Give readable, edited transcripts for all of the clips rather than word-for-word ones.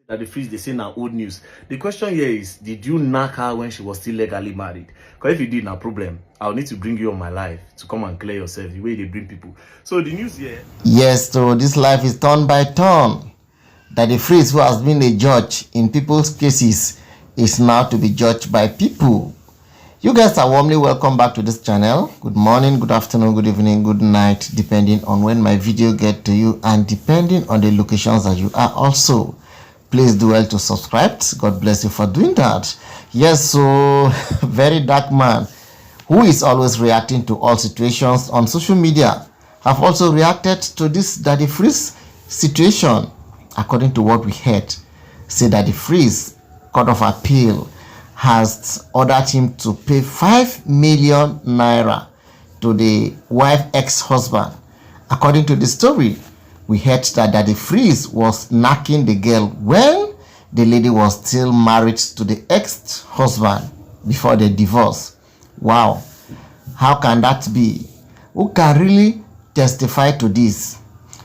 that the freeze they say now old news. The question here is, did you knack her when she was still legally married? Because if you did, no problem. I'll need to bring you on my life to come and clear yourself the way they bring people. So the news here. Yes, so this life is turn by turn. That the freeze who has been a judge in people's cases is now to be judged by people. You guys are warmly welcome back to this channel. Good morning, good afternoon, good evening, good night, depending on when my video get to you and depending on the locations that you are also. Please do well to subscribe. God bless you for doing that. Yes, so Verydarkman, who is always reacting to all situations on social media, have also reacted to this Daddy Freeze situation. According to what we heard, say that the Freeze Court of Appeal has ordered him to pay 5 million naira to the wife ex-husband. According to the story, we heard that Daddy Freeze was knacking the girl when the lady was still married to the ex-husband before the divorce. Wow, how can that be? Who can really testify to this?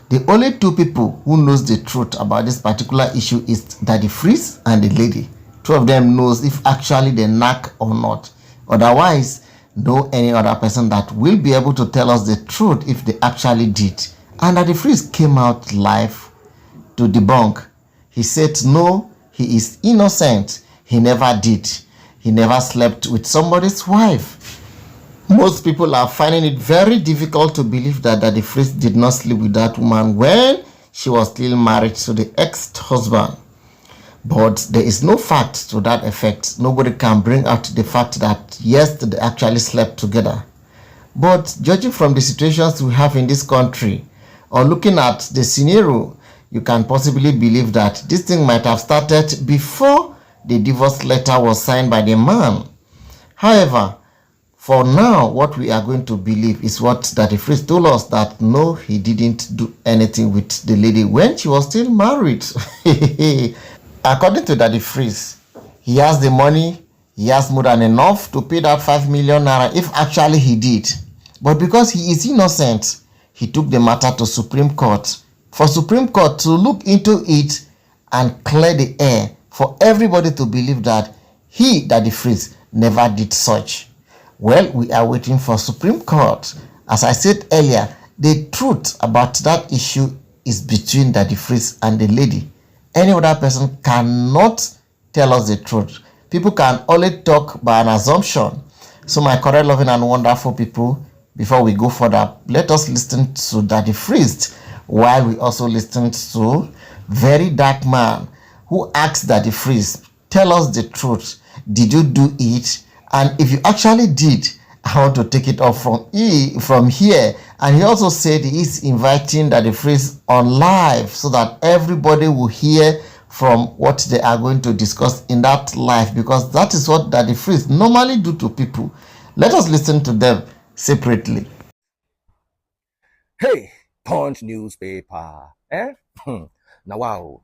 The only two people who knows the truth about this particular issue is Daddy Freeze and the lady. Two of them knows if actually they knack or not. Otherwise, no any other person that will be able to tell us the truth if they actually did. And Daddy Freeze came out live to debunk. He said no, he is innocent. He never did. He never slept with somebody's wife. Most people are finding it very difficult to believe that Daddy Freeze did not sleep with that woman when she was still married to the ex-husband. But there is no fact to that effect. Nobody can bring out the fact that yes, they actually slept together. But judging from the situations we have in this country, or looking at the scenario, you can possibly believe that this thing might have started before the divorce letter was signed by the man. However, for now, what we are going to believe is what Daddy Freeze told us, that no, he didn't do anything with the lady when she was still married. According to Daddy Freeze, he has the money, he has more than enough to pay that 5 million naira if actually he did. But because he is innocent, he took the matter to Supreme Court for Supreme Court to look into it and clear the air for everybody to believe that he, Daddy Freeze, never did such. Well, we are waiting for Supreme Court. As I said earlier, the truth about that issue is between Daddy Freeze and the lady. Any other person cannot tell us the truth. People can only talk by an assumption. So my correct, loving and wonderful people, before we go further, let us listen to Daddy Freeze while we also listen to Verydarkman, who asked Daddy Freeze, tell us the truth. Did you do it? And if you actually did, I want to take it off from here. And he also said he is inviting Daddy Freeze on live so that everybody will hear from what they are going to discuss in that live, because that is what Daddy Freeze normally do to people. Let us listen to them separately. Hey, Punch newspaper. Now, wow.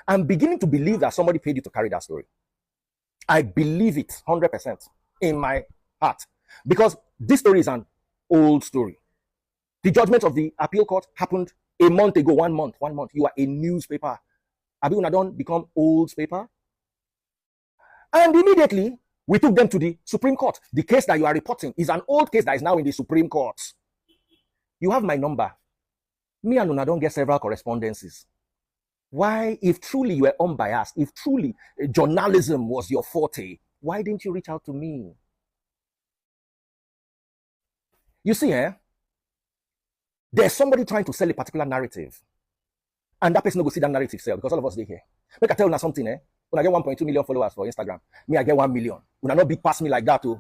I'm beginning to believe that somebody paid you to carry that story. I believe it 100% in my heart, because this story is an old story. The judgment of the appeal court happened a month ago. 1 month. You are a newspaper. Have you not become old paper? And immediately we took them to the Supreme Court. The case that you are reporting is an old case that is now in the Supreme Court. You have my number. Me and Una don't get several correspondences. Why, if truly you were unbiased, if truly journalism was your forte, why didn't you reach out to me? You see, there's somebody trying to sell a particular narrative. And that person will see that narrative sell, because all of us, they here. Make I tell you something, when I get 1.2 million followers for Instagram, me, I get 1 million. When I not big pass me like that, too.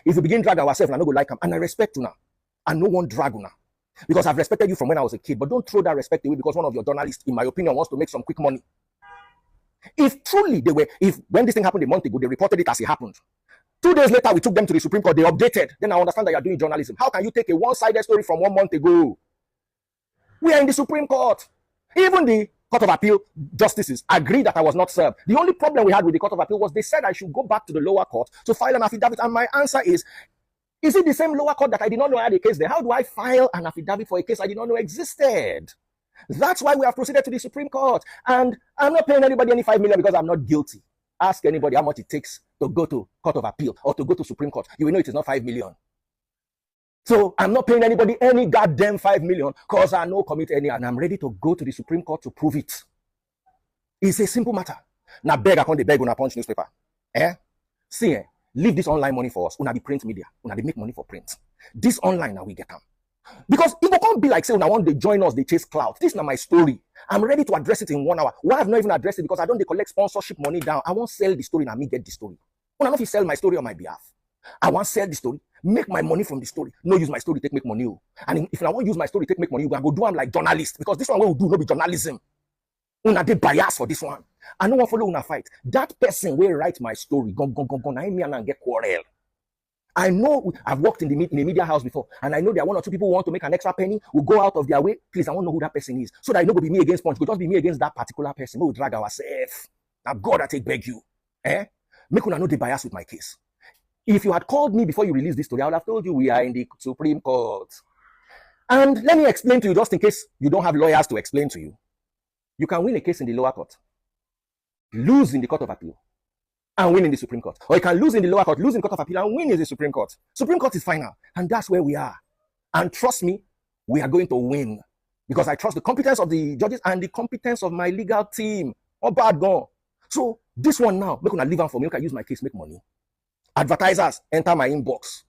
If we begin drag ourselves, I not go like them. And I respect you now. And no one drag you now. Because I've respected you from when I was a kid. But don't throw that respect away because one of your journalists, in my opinion, wants to make some quick money. If truly they were, when this thing happened a month ago, they reported it as it happened. 2 days later, we took them to the Supreme Court. They updated. Then I understand that you're doing journalism. How can you take a one-sided story from 1 month ago? We are in the Supreme Court. Even the Court of Appeal justices agreed that I was not served. The only problem we had with the Court of Appeal was they said I should go back to the lower court to file an affidavit. And my answer is it the same lower court that I did not know I had a case there? How do I file an affidavit for a case I did not know existed? That's why we have proceeded to the Supreme Court. And I'm not paying anybody any 5 million because I'm not guilty. Ask anybody how much it takes to go to Court of Appeal or to go to Supreme Court. You will know it is not 5 million. So I'm not paying anybody any goddamn 5 million because I know commit any, and I'm ready to go to the Supreme Court to prove it. It's a simple matter. Now beg, I can't beg on a punch newspaper. See, leave this online money for us. Una the print media. Una they make money for print. This online now we get them. Because it can't be like say, I want to join us, they chase clout. This is not my story. I'm ready to address it in 1 hour. Why I've not even addressed it? Because I don't collect sponsorship money down. I won't sell the story and me get the story. When I know if you sell my story on my behalf, I want to sell the story, make my money from the story. No use my story, take make money. And if I want to use my story, take make money, I go do I'm like journalist. Because this one will do, no be journalism. Una dey bias for this one. I no want follow una fight. That person will write my story. Go. I me and get quarrel. I know I've worked in a media house before, and I know there are 1 or 2 people who want to make an extra penny, will go out of their way. Please, I want to know who that person is. So that it no go be me against Punch. It just be me against that particular person. We will drag ourselves. Now God, I take beg you. Make una know the bias with my case. If you had called me before you released this story, I would have told you we are in the Supreme Court. And let me explain to you, just in case you don't have lawyers to explain to you. You can win a case in the lower court, lose in the Court of Appeal, and win in the Supreme Court. Or you can lose in the lower court, lose in the Court of Appeal, and win in the Supreme Court. Supreme Court is final. And that's where we are. And trust me, we are going to win. Because I trust the competence of the judges and the competence of my legal team. Oh, bad gone. So this one now, make una leave am for me. I can use my case, make money. Advertisers, enter my inbox.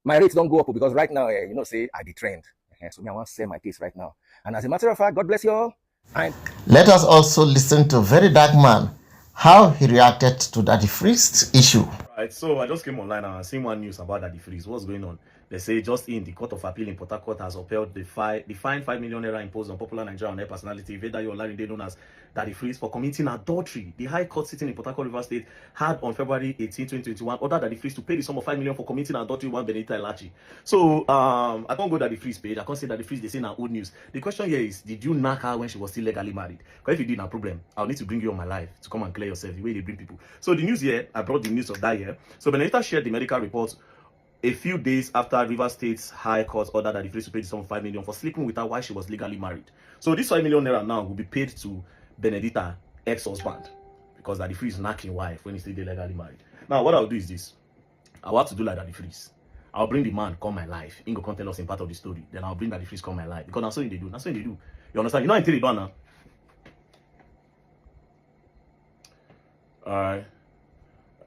My rates don't go up because right now, say I be trend. So me, I want to sell my case right now. And as a matter of fact, God bless you all. Let us also listen to Verydarkman, how he reacted to Daddy Freeze issue. Right, so I just came online and I seen one news about Daddy Freeze. What's going on? They say just in the Court of Appeal in Port Harcourt has upheld the fine 5 million naira imposed on popular Nigerian air personality Verydarkman, known as Daddy Freeze, for committing adultery. The High Court sitting in Port Harcourt, River State, had on February 18, 2021 ordered Daddy Freeze to pay the sum of 5 million for committing adultery with Benedita Elachi. So I can't go Daddy Freeze page. I can't say Daddy Freeze. They say now old news. The question here is, did you knack her when she was still legally married? Because if you did, no problem. I'll need to bring you on my life to come and clear yourself the way they bring people. So the news here, I brought the news of that year. So Benedita shared the medical reports a few days after River State's High Court ordered Daddy Freeze to pay the sum of 5 million for sleeping with her while she was legally married. So this 5 million naira now will be paid to Benedita ex-husband, because Daddy Freeze knacking wife when he stayed legally married. Now what I'll do is this. I'll have to do like Daddy Freeze. I'll bring the man come my life. He go come tell us in part of the story. Then I'll bring Daddy Freeze come my life. Because that's what they do. That's what they do. You understand? You know until they done now. Alright.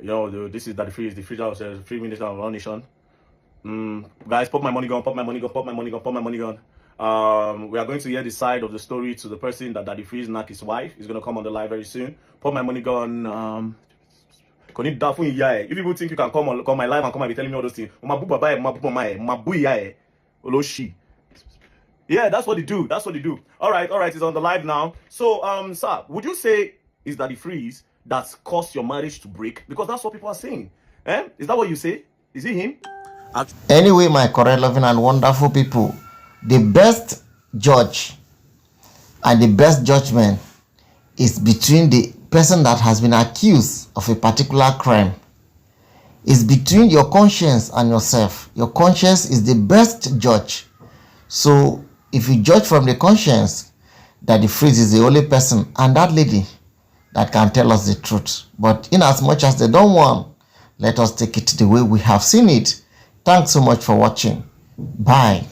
Yo, this is Daddy Freeze, the Freeze House, free minister of our nation. Guys, pop my money gun, pop my money gun, pop my money gun, pop my money gun. We are going to hear the side of the story to the person that Daddy Freeze knocked his wife. He's going to come on the live very soon. Pop my money gun. If people think you can come my live and come and be telling me all those things, yeah, that's what they do. That's what they do. All right, it's on the live now. So, sir, would you say is Daddy Freeze that's caused your marriage to break? Because that's what people are saying. Is that what you say? Is it him? Anyway, my correct, loving, and wonderful people, the best judge and the best judgment is between the person that has been accused of a particular crime. It's between your conscience and yourself. Your conscience is the best judge. So if you judge from the conscience, Daddy Freeze is the only person and that lady that can tell us the truth. But in as much as they don't want, let us take it the way we have seen it. Thanks so much for watching. Bye.